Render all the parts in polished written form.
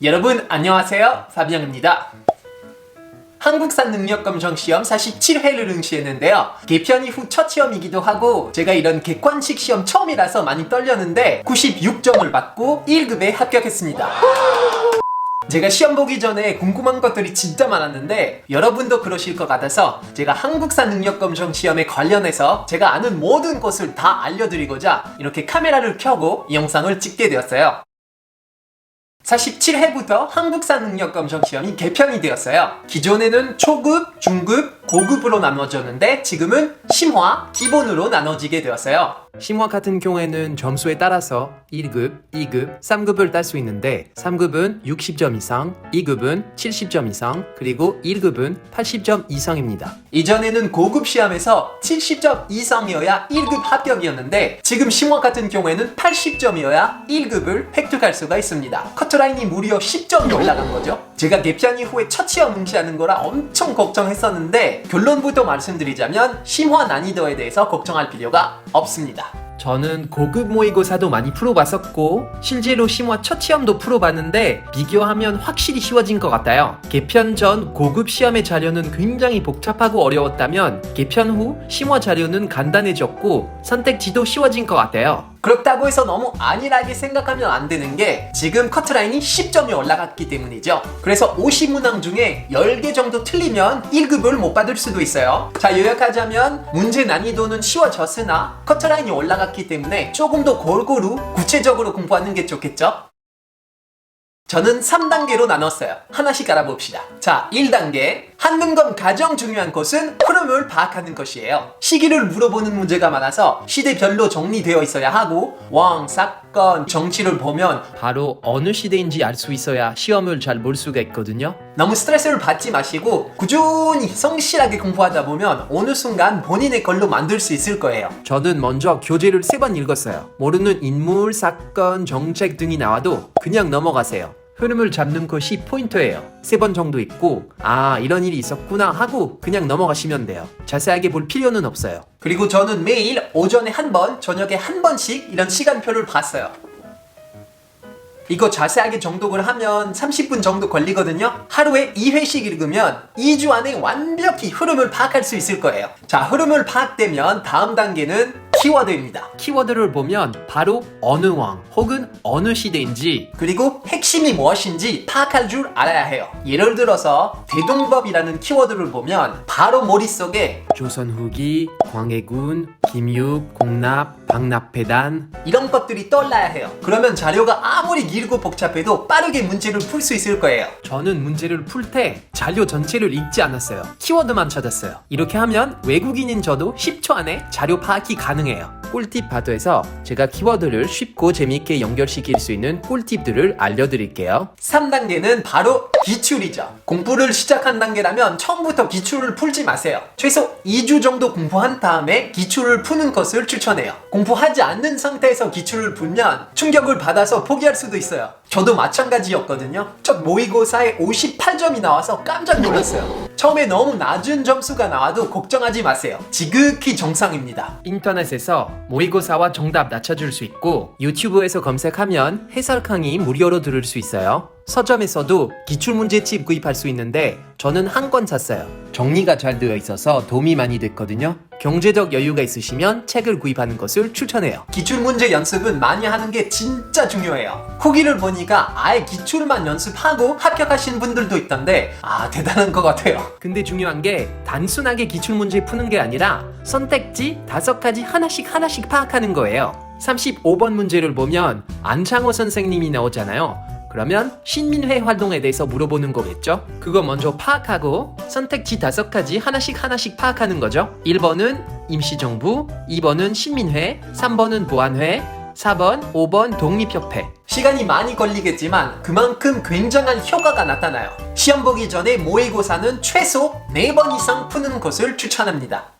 여러분 안녕하세요, 파비앙입니다. 한국산 능력검정 시험 47회를 응시했는데요. 개편 이후 첫 시험이기도 하고 제가 이런 객관식 시험 처음이라서 많이 떨렸는데 96점을 받고 1급에 합격했습니다. 제가 시험 보기 전에 궁금한 것들이 진짜 많았는데 여러분도 그러실 것 같아서 제가 한국산 능력검정 시험에 관련해서 제가 아는 모든 것을 다 알려드리고자 이렇게 카메라를 켜고 이 영상을 찍게 되었어요. 47회부터 한국산 능력검정 시험이 개편이 되었어요. 기존에는 초급, 중급, 고급으로 나눠졌는데 지금은 심화, 기본으로 나눠지게 되었어요. 심화 같은 경우에는 점수에 따라서 1급, 2급, 3급을 딸 수 있는데 3급은 60점 이상, 2급은 70점 이상, 그리고 1급은 80점 이상입니다. 이전에는 고급 시험에서 70점 이상이어야 1급 합격이었는데 지금 심화 같은 경우에는 80점이어야 1급을 획득할 수가 있습니다. 커트라인이 무려 10점이 올라간 거죠. 제가 개편 이후에 첫 시험 응시하는 거라 엄청 걱정했었는데 결론부터 말씀드리자면 심화 난이도에 대해서 걱정할 필요가 없습니다. 저는 고급 모의고사도 많이 풀어봤었고 실제로 심화 첫 시험도 풀어봤는데 비교하면 확실히 쉬워진 것 같아요. 개편 전 고급 시험의 자료는 굉장히 복잡하고 어려웠다면 개편 후 심화 자료는 간단해졌고 선택지도 쉬워진 것 같아요. 그렇다고 해서 너무 안일하게 생각하면 안 되는 게 지금 커트라인이 10점이 올라갔기 때문이죠. 그래서 50문항 중에 10개 정도 틀리면 1급을 못 받을 수도 있어요. 자, 요약하자면 문제 난이도는 쉬워졌으나 커트라인이 올라갔기 때문에 조금 더 골고루 구체적으로 공부하는 게 좋겠죠? 저는 3단계로 나눴어요. 하나씩 알아봅시다. 자, 1단계. 한능검 가장 중요한 것은 흐름을 파악하는 것이에요. 시기를 물어보는 문제가 많아서 시대별로 정리되어 있어야 하고 왕, 사건, 정치를 보면 바로 어느 시대인지 알 수 있어야 시험을 잘 볼 수가 있거든요. 너무 스트레스를 받지 마시고 꾸준히 성실하게 공부하다 보면 어느 순간 본인의 걸로 만들 수 있을 거예요. 저는 먼저 교재를 3번 읽었어요. 모르는 인물, 사건, 정책 등이 나와도 그냥 넘어가세요. 흐름을 잡는 것이 포인트예요. 3번 정도 읽고 아, 이런 일이 있었구나 하고 그냥 넘어가시면 돼요. 자세하게 볼 필요는 없어요. 그리고 저는 매일 오전에 한 번, 저녁에 한 번씩 이런 시간표를 봤어요. 이거 자세하게 정독을 하면 30분 정도 걸리거든요. 하루에 2회씩 읽으면 2주 안에 완벽히 흐름을 파악할 수 있을 거예요. 자, 흐름을 파악되면 다음 단계는 키워드입니다. 키워드를 보면 바로 어느 왕 혹은 어느 시대인지 그리고 핵심이 무엇인지 파악할 줄 알아야 해요. 예를 들어서 대동법이라는 키워드를 보면 바로 머릿속에 조선 후기, 광해군, 김육, 공납, 박납회단 이런 것들이 떠올라야 해요. 그러면 자료가 아무리 길고 복잡해도 빠르게 문제를 풀 수 있을 거예요. 저는 문제를 풀 때 자료 전체를 읽지 않았어요. 키워드만 찾았어요. 이렇게 하면 외국인인 저도 10초 안에 자료 파악이 가능해요. 꿀팁 파트에서 제가 키워드를 쉽고 재미있게 연결시킬 수 있는 꿀팁들을 알려드릴게요. 3단계는 바로 기출이죠. 공부를 시작한 단계라면 처음부터 기출을 풀지 마세요. 최소 2주 정도 공부한 다음에 기출을 푸는 것을 추천해요. 공부하지 않는 상태에서 기출을 풀면 충격을 받아서 포기할 수도 있어요. 저도 마찬가지였거든요. 첫 모의고사에 58점이 나와서 깜짝 놀랐어요. 처음에 너무 낮은 점수가 나와도 걱정하지 마세요. 지극히 정상입니다. 인터넷에서 모의고사와 정답 낮춰줄 수 있고 유튜브에서 검색하면 해설 강의 무료로 들을 수 있어요. 서점에서도 기출문제집 구입할 수 있는데 저는 한 권 샀어요. 정리가 잘 되어 있어서 도움이 많이 됐거든요. 경제적 여유가 있으시면 책을 구입하는 것을 추천해요. 기출문제 연습은 많이 하는 게 진짜 중요해요. 후기를 보니까 아예 기출만 연습하고 합격하신 분들도 있던데 아, 대단한 것 같아요. 근데 중요한 게 단순하게 기출문제 푸는 게 아니라 선택지 5가지 하나씩 파악하는 거예요. 35번 문제를 보면 안창호 선생님이 나오잖아요. 그러면 신민회 활동에 대해서 물어보는 거겠죠? 그거 먼저 파악하고 선택지 5가지 하나씩 파악하는 거죠. 1번은 임시정부, 2번은 신민회, 3번은 보안회, 4번, 5번 독립협회. 시간이 많이 걸리겠지만 그만큼 굉장한 효과가 나타나요. 시험 보기 전에 모의고사는 최소 4번 이상 푸는 것을 추천합니다.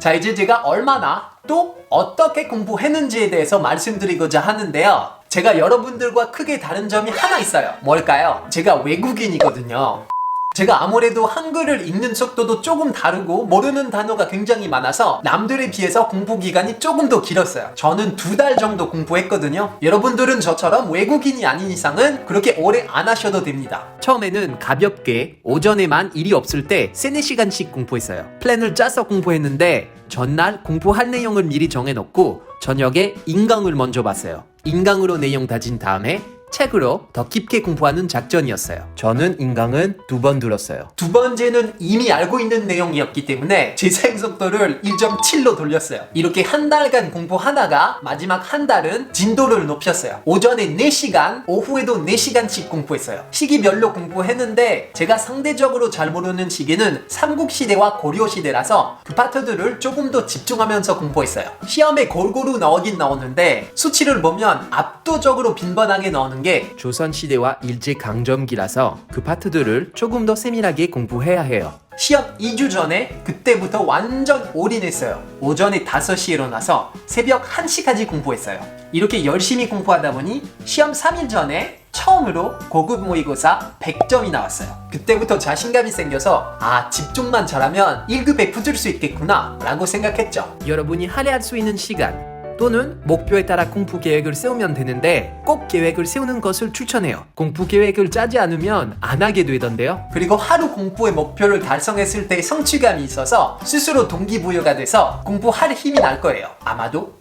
자, 이제 제가 얼마나 또 어떻게 공부했는지에 대해서 말씀드리고자 하는데요. 제가 여러분들과 크게 다른 점이 하나 있어요. 뭘까요? 제가 외국인이거든요. 제가 아무래도 한글을 읽는 속도도 조금 다르고 모르는 단어가 굉장히 많아서 남들에 비해서 공부 기간이 조금 더 길었어요. 저는 2달 정도 공부했거든요. 여러분들은 저처럼 외국인이 아닌 이상은 그렇게 오래 안 하셔도 됩니다. 처음에는 가볍게 오전에만 일이 없을 때 3-4시간씩 공부했어요. 플랜을 짜서 공부했는데 전날 공부할 내용을 미리 정해놓고 저녁에 인강을 먼저 봤어요. 인강으로 내용 다진 다음에 책으로 더 깊게 공부하는 작전이었어요. 저는 인강은 2번 들었어요. 두 번째는 이미 알고 있는 내용이었기 때문에 제 생속도를 1.7로 돌렸어요. 이렇게 한 달간 공부하다가 마지막 한 달은 진도를 높였어요. 오전에 4시간, 오후에도 4시간씩 공부했어요. 시기별로 공부했는데 제가 상대적으로 잘 모르는 시기는 삼국시대와 고려시대라서 그 파트들을 조금 더 집중하면서 공부했어요. 시험에 골고루 나오긴 나오는데 수치를 보면 압도적으로 빈번하게 나오는 게 조선시대와 일제강점기라서 그 파트들을 조금 더 세밀하게 공부해야 해요. 시험 2주 전에 그때부터 완전 올인했어요. 오전에 5시에 일어나서 새벽 1시까지 공부했어요. 이렇게 열심히 공부하다 보니 시험 3일 전에 처음으로 고급 모의고사 100점이 나왔어요. 그때부터 자신감이 생겨서 집중만 잘하면 1급에 붙을 수 있겠구나 라고 생각했죠. 여러분이 할애할 수 있는 시간 또는 목표에 따라 공부 계획을 세우면 되는데 꼭 계획을 세우는 것을 추천해요. 공부 계획을 짜지 않으면 안 하게 되던데요. 그리고 하루 공부의 목표를 달성했을 때 성취감이 있어서 스스로 동기부여가 돼서 공부할 힘이 날 거예요. 아마도.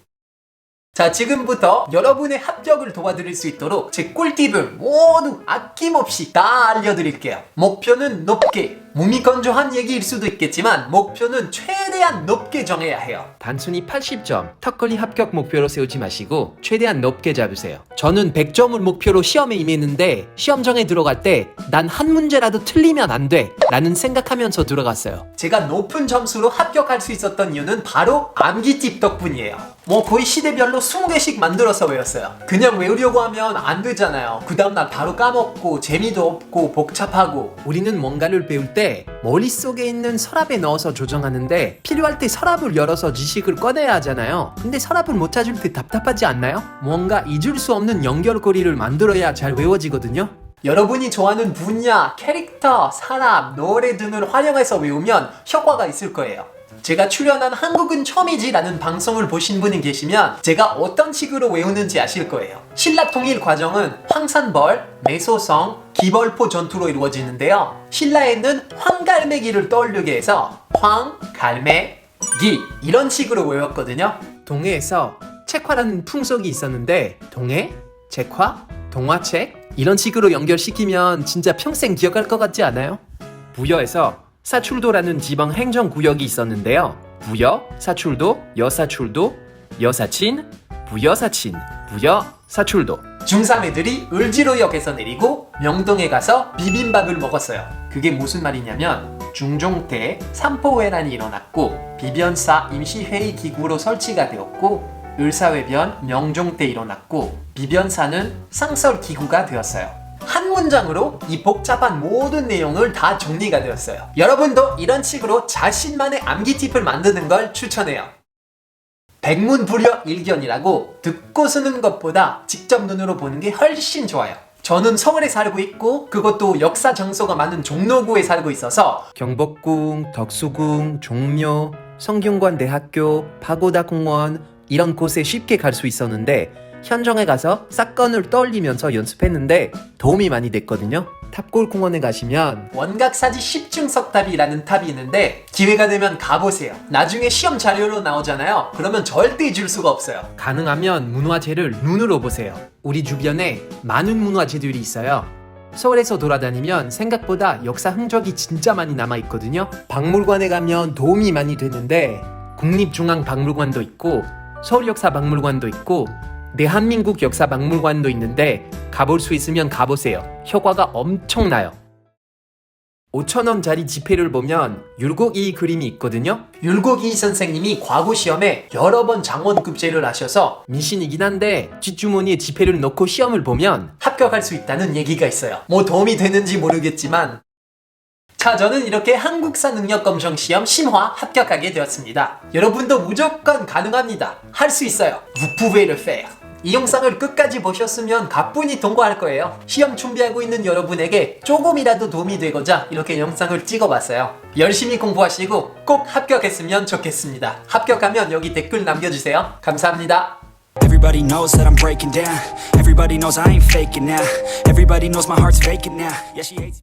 자, 지금부터 여러분의 합격을 도와드릴 수 있도록 제 꿀팁을 모두 아낌없이 다 알려드릴게요. 목표는 높게, 몸이 건조한 얘기일 수도 있겠지만 목표는 최대한 높게 정해야 해요. 단순히 80점, 턱걸이 합격 목표로 세우지 마시고 최대한 높게 잡으세요. 저는 100점을 목표로 시험에 임했는데 시험장에 들어갈 때 난 한 문제라도 틀리면 안 돼 라는 생각하면서 들어갔어요. 제가 높은 점수로 합격할 수 있었던 이유는 바로 암기팁 덕분이에요. 거의 시대별로 20개씩 만들어서 외웠어요. 그냥 외우려고 하면 안 되잖아요. 그 다음날 바로 까먹고 재미도 없고 복잡하고. 우리는 뭔가를 배울 때 머릿속에 있는 서랍에 넣어서 조정하는데 필요할 때 서랍을 열어서 지식을 꺼내야 하잖아요. 근데 서랍을 못 찾을 때 답답하지 않나요? 뭔가 잊을 수 없는 연결고리를 만들어야 잘 외워지거든요. 여러분이 좋아하는 분야, 캐릭터, 사람, 노래 등을 활용해서 외우면 효과가 있을 거예요. 제가 출연한 한국은 처음이지라는 방송을 보신 분이 계시면 제가 어떤 식으로 외우는지 아실 거예요. 신라 통일 과정은 황산벌, 매소성, 기벌포 전투로 이루어지는데요. 신라에는 황갈매기를 떠올리게 해서 황, 갈매, 기 이런 식으로 외웠거든요. 동해에서 책화라는 풍속이 있었는데 동해, 책화, 동화책 이런 식으로 연결시키면 진짜 평생 기억할 것 같지 않아요? 부여에서 사출도라는 지방 행정구역이 있었는데요. 부여, 사출도, 여사출도, 여사친, 부여사친, 부여사출도. 중3 애들이 을지로역에서 내리고 명동에 가서 비빔밥을 먹었어요. 그게 무슨 말이냐면 중종 때 삼포회란이 일어났고 비변사 임시회의 기구로 설치가 되었고 을사회변 명종 때 일어났고 비변사는 상설기구가 되었어요. 한 문장으로 이 복잡한 모든 내용을 다 정리가 되었어요. 여러분도 이런 식으로 자신만의 암기 팁을 만드는 걸 추천해요. 백문불여일견이라고 듣고 쓰는 것보다 직접 눈으로 보는 게 훨씬 좋아요. 저는 서울에 살고 있고 그것도 역사 장소가 많은 종로구에 살고 있어서 경복궁, 덕수궁, 종묘, 성균관대학교, 파고다공원 이런 곳에 쉽게 갈 수 있었는데 현장에 가서 사건을 떠올리면서 연습했는데 도움이 많이 됐거든요. 탑골공원에 가시면 원각사지 10중석탑이라는 탑이 있는데 기회가 되면 가보세요. 나중에 시험 자료로 나오잖아요. 그러면 절대 잊을 수가 없어요. 가능하면 문화재를 눈으로 보세요. 우리 주변에 많은 문화재들이 있어요. 서울에서 돌아다니면 생각보다 역사 흔적이 진짜 많이 남아있거든요. 박물관에 가면 도움이 많이 되는데 국립중앙박물관도 있고 서울역사박물관도 있고 대한민국 역사박물관도 있는데 가볼 수 있으면 가보세요. 효과가 엄청나요. 5,000원짜리 지폐를 보면 율곡이 그림이 있거든요. 율곡이 선생님이 과거 시험에 여러 번 장원급제를 하셔서 미신이긴 한데 뒷주머니에 지폐를 넣고 시험을 보면 합격할 수 있다는 얘기가 있어요. 도움이 되는지 모르겠지만 자, 저는 이렇게 한국사 능력검정 시험 심화 합격하게 되었습니다. 여러분도 무조건 가능합니다. 할 수 있어요. Vous pouvez le faire. 이 영상을 끝까지 보셨으면 가뿐히 통과할 거예요. 시험 준비하고 있는 여러분에게 조금이라도 도움이 되고자 이렇게 영상을 찍어봤어요. 열심히 공부하시고 꼭 합격했으면 좋겠습니다. 합격하면 여기 댓글 남겨주세요. 감사합니다. Everybody knows that I'm breaking down. Everybody knows I ain't faking now. Everybody knows my heart's vacant now. Yeah, she hates